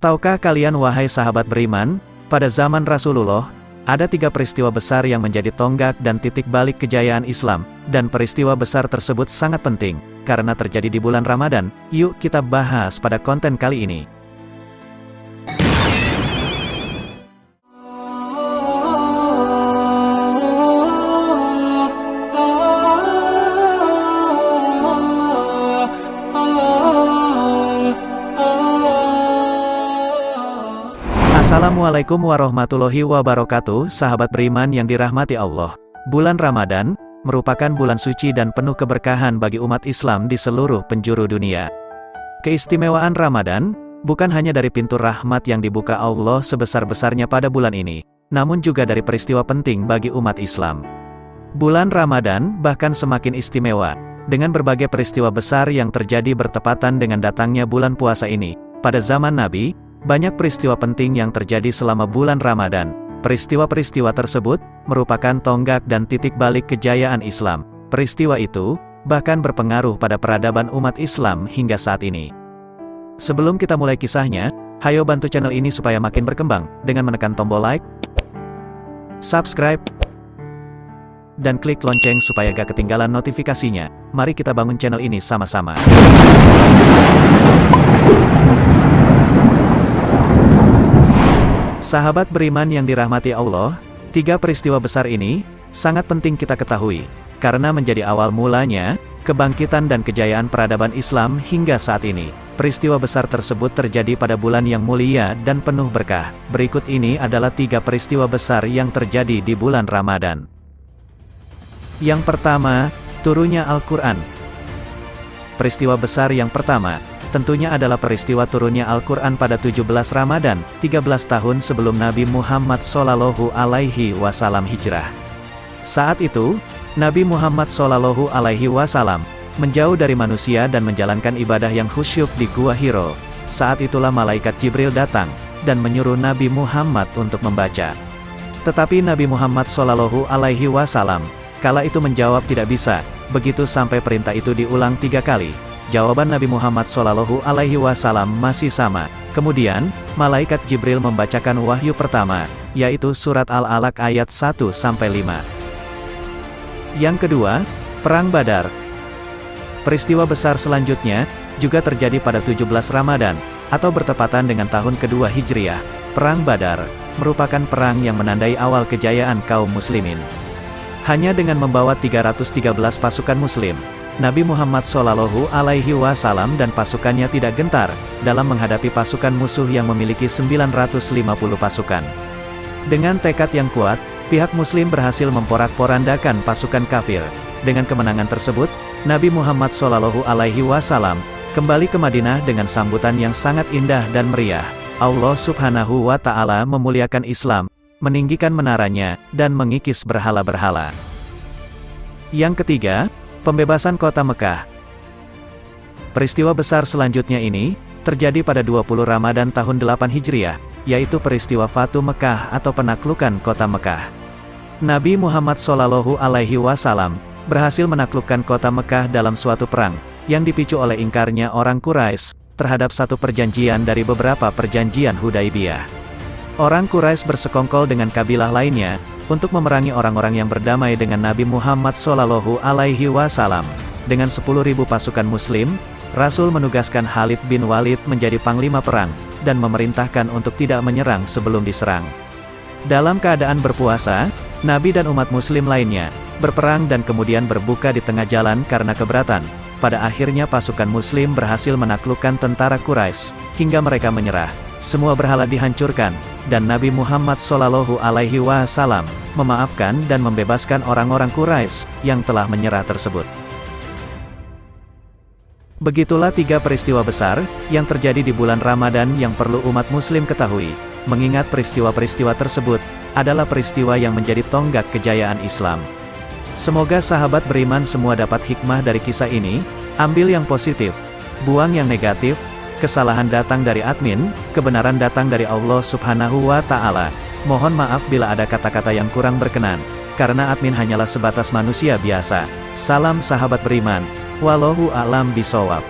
Tahukah kalian wahai sahabat beriman, pada zaman Rasulullah, ada 3 peristiwa besar yang menjadi tonggak dan titik balik kejayaan Islam, dan peristiwa besar tersebut sangat penting, karena terjadi di bulan Ramadan. Yuk kita bahas pada konten kali ini. Assalamualaikum warahmatullahi wabarakatuh, sahabat beriman yang dirahmati Allah. Bulan Ramadan merupakan bulan suci dan penuh keberkahan bagi umat Islam di seluruh penjuru dunia. Keistimewaan Ramadan bukan hanya dari pintu rahmat yang dibuka Allah sebesar-besarnya pada bulan ini, namun juga dari peristiwa penting bagi umat Islam. Bulan Ramadan bahkan semakin istimewa dengan berbagai peristiwa besar yang terjadi bertepatan dengan datangnya bulan puasa ini. Pada zaman Nabi, banyak peristiwa penting yang terjadi selama bulan Ramadan. Peristiwa-peristiwa tersebut merupakan tonggak dan titik balik kejayaan Islam. Peristiwa itu bahkan berpengaruh pada peradaban umat Islam hingga saat ini. Sebelum kita mulai kisahnya, hayo bantu channel ini supaya makin berkembang dengan menekan tombol like, subscribe, dan klik lonceng supaya gak ketinggalan notifikasinya. Mari kita bangun channel ini sama-sama. Sahabat beriman yang dirahmati Allah, 3 peristiwa besar ini sangat penting kita ketahui, karena menjadi awal mulanya kebangkitan dan kejayaan peradaban Islam hingga saat ini. Peristiwa besar tersebut terjadi pada bulan yang mulia dan penuh berkah. Berikut ini adalah 3 peristiwa besar yang terjadi di bulan Ramadan. Yang pertama, turunnya Al-Quran. Peristiwa besar yang pertama tentunya adalah peristiwa turunnya Al-Quran pada 17 Ramadan, 13 tahun sebelum Nabi Muhammad SAW hijrah. Saat itu, Nabi Muhammad SAW menjauh dari manusia dan menjalankan ibadah yang khusyuk di Gua Hiro. Saat itulah malaikat Jibril datang dan menyuruh Nabi Muhammad untuk membaca. Tetapi Nabi Muhammad SAW kala itu menjawab tidak bisa, begitu sampai perintah itu diulang 3 kali. Jawaban Nabi Muhammad SAW masih sama. Kemudian, malaikat Jibril membacakan wahyu pertama, yaitu surat Al-Alaq ayat 1-5. Yang kedua, Perang Badar. Peristiwa besar selanjutnya juga terjadi pada 17 Ramadan, atau bertepatan dengan tahun kedua Hijriah. Perang Badar merupakan perang yang menandai awal kejayaan kaum muslimin. Hanya dengan membawa 313 pasukan muslim, Nabi Muhammad SAW dan pasukannya tidak gentar dalam menghadapi pasukan musuh yang memiliki 950 pasukan. Dengan tekad yang kuat, pihak muslim berhasil memporak-porandakan pasukan kafir. Dengan kemenangan tersebut, Nabi Muhammad SAW kembali ke Madinah dengan sambutan yang sangat indah dan meriah. Allah Subhanahu wa Ta'ala memuliakan Islam, meninggikan menaranya, dan mengikis berhala-berhala. Yang ketiga, pembebasan kota Mekah. Peristiwa besar selanjutnya ini terjadi pada 20 Ramadan tahun 8 Hijriah, yaitu peristiwa Fatu Mekah atau penaklukan kota Mekah. Nabi Muhammad SAW berhasil menaklukkan kota Mekah dalam suatu perang yang dipicu oleh ingkarnya orang Quraisy terhadap satu perjanjian dari beberapa perjanjian Hudaibiyah. Orang Quraisy bersekongkol dengan kabilah lainnya untuk memerangi orang-orang yang berdamai dengan Nabi Muhammad SAW. Dengan 10.000 pasukan muslim, Rasul menugaskan Khalid bin Walid menjadi panglima perang, dan memerintahkan untuk tidak menyerang sebelum diserang. Dalam keadaan berpuasa, Nabi dan umat muslim lainnya berperang dan kemudian berbuka di tengah jalan karena keberatan. Pada akhirnya pasukan muslim berhasil menaklukkan tentara Quraisy, hingga mereka menyerah. Semua berhala dihancurkan, dan Nabi Muhammad SAW memaafkan dan membebaskan orang-orang Quraisy yang telah menyerah tersebut. Begitulah 3 peristiwa besar yang terjadi di bulan Ramadan yang perlu umat muslim ketahui, mengingat peristiwa-peristiwa tersebut adalah peristiwa yang menjadi tonggak kejayaan Islam. Semoga sahabat beriman semua dapat hikmah dari kisah ini, ambil yang positif, buang yang negatif. Kesalahan datang dari admin, kebenaran datang dari Allah Subhanahu wa Ta'ala. Mohon maaf bila ada kata-kata yang kurang berkenan, karena admin hanyalah sebatas manusia biasa. Salam sahabat beriman, wallahu a'lam bishawab.